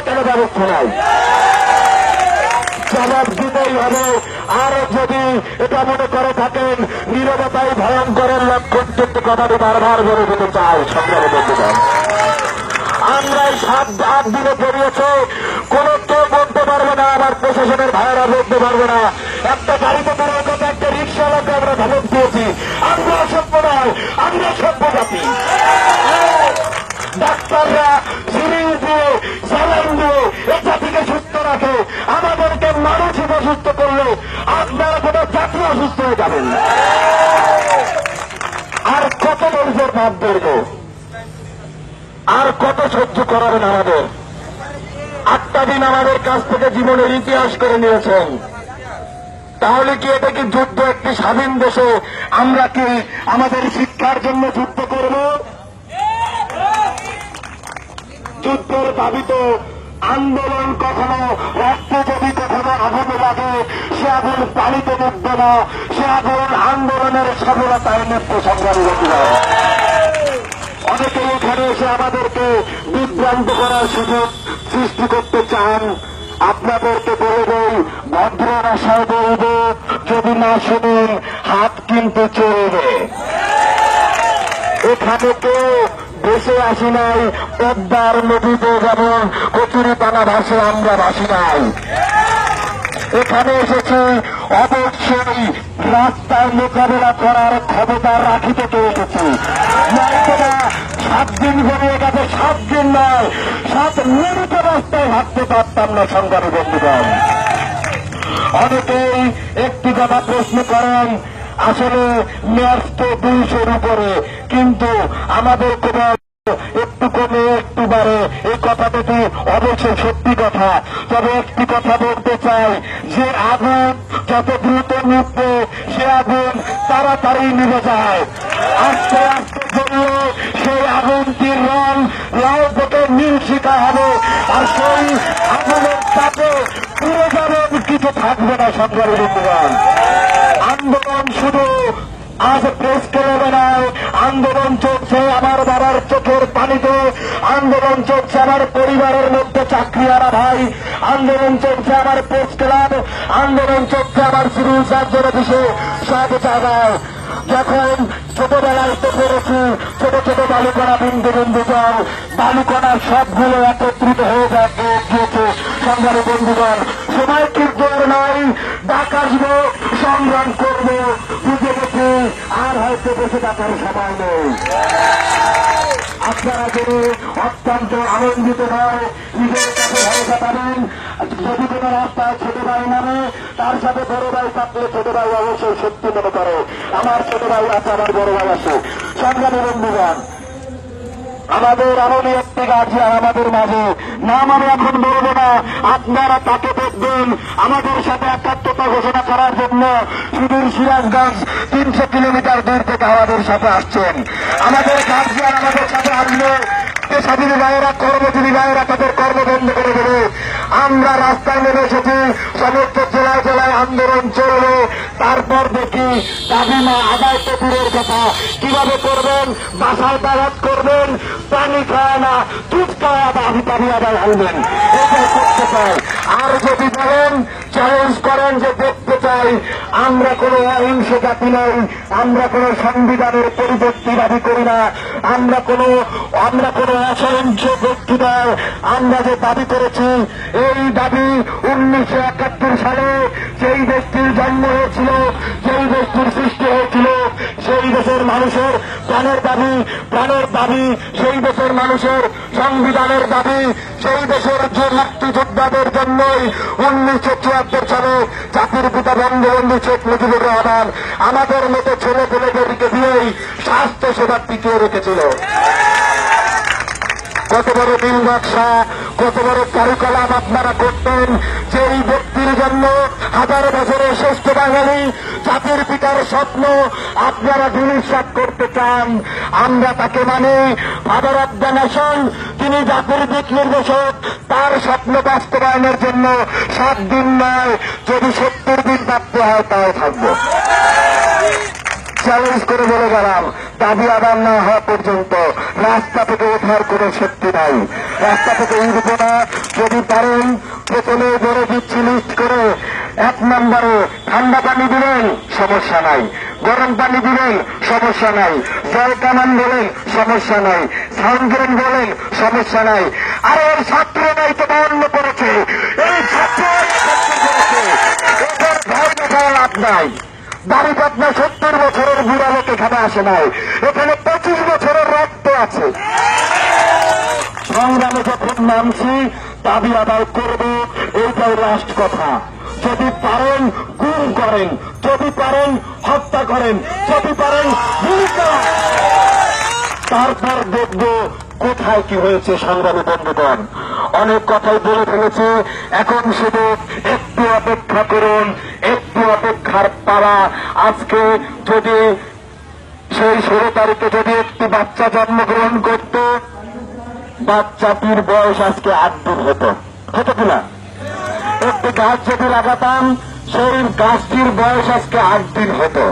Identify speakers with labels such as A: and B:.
A: কেন ব্যবস্থা নাই? জবাব দিতেই হবে। আর যদি এটা মনে করে থাকেন নীরবতাই ভয়ঙ্করের লক্ষণ, কিন্তু কথাটি বারবার বলে দিতে চাই সংগ্রামী বন্ধুগণ, আমরা এই 7-8 দিনে পেরিয়েছে, কোন কেউ বলতে পারবে না, আমার প্রশাসনের ভাইয়েরা বলতে পারবে না একটা গাড়িতে পড়ে কথা একটা রিক্সাওয়ালাকে আমরা ধমক দিয়েছি। আমরা সভ্য নয়, আমরা সভ্য জাতি। ডাক্তাররা সিরিজ দিয়ে স্যালাইন দিয়ে এই জাতিকে সুস্থ রাখে, আমাদেরকে মানসিক অসুস্থ করলে আপনারা কোনো জাতি অসুস্থ হয়ে যাবেন। আর কত মানুষের ভাব ধরবো, আর কত সহ্য করাবেন আমাদের? 8টা দিন আমাদের কাছ থেকে জীবনের ইতিহাস করে নিয়েছেন। তাহলে কি এটা কি যুদ্ধ? একটি স্বাধীন দেশে আমরা কি আমাদের শিক্ষার জন্য যুদ্ধ করব? যুদ্ধের দাবি তো আন্দোলন কখনো রক্তে যদি কখনো আগুন লাগে সে আগুন পানিতে ডুববে না, সে আগুন আন্দোলনের সফলতায় নিত্য সংগ্রামী ব্যক্তিরা। অনেকে এখানে এসে আমাদেরকে বিভ্রান্ত করার সুযোগ সৃষ্টি করতে চান। আপনাদেরকে বলে দেই, ভদ্র ভাষায় বলব, যদি না শুনেন হাত কিন্তু চলবে। এখানে কেউ দেশে আসি নাই পদ্মার নদীতে যেমন কচুরি পানা ভাসে, আমরা ভাসি নাই। এখানে এসেছি অবশ্যই রাস্তায় মোকাবেলা করার ক্ষমতা রাখিতে তো এসেছি। 7 দিন ঘুরিয়ে গেছে, 7 দিন নয় 7 মিনিটে রাস্তায় হাঁটতে পারতাম না সংগ্রামী বন্ধুগণ। অনেকেই একটি কথা প্রশ্ন করেন, আসলে ম্যাচ তো 200-র উপরে, কিন্তু আমাদের কোনো একটু কমে একটু বাড়ে, এই কথাটা কি অবশ্যই সত্যি কথা। তবে একটি কথা বলতে চাই, যে আগুন যত দ্রুত নিভবে সে আগুন তাড়াতাড়ি নিভে যায়। আস্তে আস্তে জ্বললে সেই আগুনটির রং লাল থেকে নীল শিখা হবে, আর সেই আগুনের তাপে পুরো যাবেন, কিছু থাকবে না সংগ্রামী বন্ধুগণ। আন্দোলন শুধু আজ প্রেস ক্লাবে নয়, আন্দোলন চলছে আমার বাবার চোখের পানিতে, আন্দোলন চলছে আমার পরিবারের মধ্যে চাকরিয়ারা ভাই, আন্দোলন চলছে আমার প্রেস ক্লাব, আন্দোলন চলছে আমার সিভিল সার্জন অফিসে, সব জায়গায়। যখন ছোটবেলায় তো করেছি ছোট ছোট বালুকণা বিন্দু বিন্দু জল, বালুকণার সবগুলো একত্রিত হয়ে গিয়েছে সংগ্রামী বন্ধুগণ। সময় কিন্তু নয়, ডাক আসবো, সংগ্রাম করবো, বুঝে গেছি আর হয়তো বসে থাকার সময় নেই। আপনারা যদি অত্যন্ত আনন্দিত নয়, নিজের কাছে ভরসা পাবেন। যদি কোনো রাস্তায় ছোট ভাই নামে, তার সাথে বড় ভাই থাকলে ছোট ভাই অবশ্যই সত্যি মনে করে আমার ছোট ভাই আছে, আমার বড় ভাই আছে। সংগ্রামী বন্ধুগণ, আমাদের এমনই একটি গার্জিয়ান আমাদের মাঝে, নাম আমি এখন বলবো না, আপনারা তাকে দেখবেন আমাদের সাথে একাত্মতা ঘোষণা করার জন্য সুদূর সিরাজগঞ্জ 300 কিলোমিটার দূর থেকে আমাদের সাথে আসছেন। আমাদের গার্জিয়ান আমাদের সাথে আসলে পেশাজীবী ভাইয়েরা, কর্মজীবী ভাইয়েরা তাদের কর্ম বন্ধ করে দেবে। আমরা রাস্তায় নেমে এসেছি, সমস্ত জেলায় জেলায় আন্দোলন চলবে। তারপর দেখি দাবিমা আদায় তো দূরের কথা, কিভাবে করবেন? বাসায় ব্যাঘাত করবেন, পানি খায় না, দুধ খাওয়া দাবি আদায় আনবেন, এটাই করতে চাই। আর যদি বলেন, চ্যালেঞ্জ করেন যে দেখতে চাই, আমরা কোনো অহিংস জাতি নই, আমরা কোনো সংবিধানের পরিবর্তী দাবি করি না, আমরা কোনো অসহিংস ব্যক্তি নয়। আমরা যে দাবি করেছি, এই দাবি 1971 সালে যেই দেশটির জন্ম হয়েছিল, যেই দেশটির সৃষ্টি হয়েছিল, সেই দেশের মানুষের প্রাণের দাবি, সেই দেশের মানুষের সংবিধানের দাবি, সেই দেশের যে মুক্তিযোদ্ধাদের জন্যই 1974 সালে জাতির পিতা বঙ্গবন্ধু শেখ মুজিবুর রহমান আমাদের মতো ছেলে পেলেদেরকে দিয়েই স্বাস্থ্য সেবা টিকিয়ে রেখেছিল। কত বড় দিল নকশা, কত বড় কারুকলাপ আপনারা করতেন, যেই ব্যক্তির জন্য 1000 বছরের শ্রেষ্ঠ বাঙালি জাতির পিতার স্বপ্ন আপনারা ধূলিসাৎ করতে চান। আমরা তাকে মানি, ফাদার অব দ্য নেশন, তিনি জাতির দিক নির্দেশক। তার স্বপ্ন বাস্তবায়নের জন্য 7 দিন নয়, যদি 70 দিন থাকতে হয় তাও থাকবো। চ্যালেঞ্জ করে বলে গেলাম, দাবি আদায় না হওয়া পর্যন্ত রাস্তা থেকে ওঠার কোনো শক্তি নাই। রাস্তা থেকে উঠব না। যদি পারেন প্রথমে বড় দিচ্ছি লিস্ট করে 1 নম্বরে ঠান্ডা পানি দিবেন, সমস্যা নাই। গরম পানি দিবেন, সমস্যা নাই। জল কামান বলেন, সমস্যা নাই। সাউন্ড বলেন, সমস্যা নাই। আর ওই ছাত্র নাই তো বন্ধ করেছে, এই ছাত্র করেছে, এদের ভয় দেখার লাভ নাই। দাড়ি পাতনা 70 বছরের বুড়া লোক এখানে আসে নাই, এখানে 25 বছরের রক্ত আছে। সংগ্রামে যখন নামছি দাবি আদায় করব, এইটাই লাস্ট কথা। যদি পারেন গুম করেন, যদি পারেন হত্যা করেন, যদি পারেন গুলি করেন, তারপর দেখব কোথায় কি হয়েছে। সংগ্রামী বন্ধুগণ, অনেক কথাই বলে ফেলেছে, এখন শুধু একটু অপেক্ষা করুন, একটু অপেক্ষার পালা। আজকে যদি সেই 16 তারিখে যদি একটি বাচ্চা জন্মগ্রহণ করত, বাচ্চাটির বয়স আজকে 8 দিন হতো কিনা? একটি গাছ যদি লাগাতাম, সেই গাছটির বয়স আজকে 8 দিন হতো।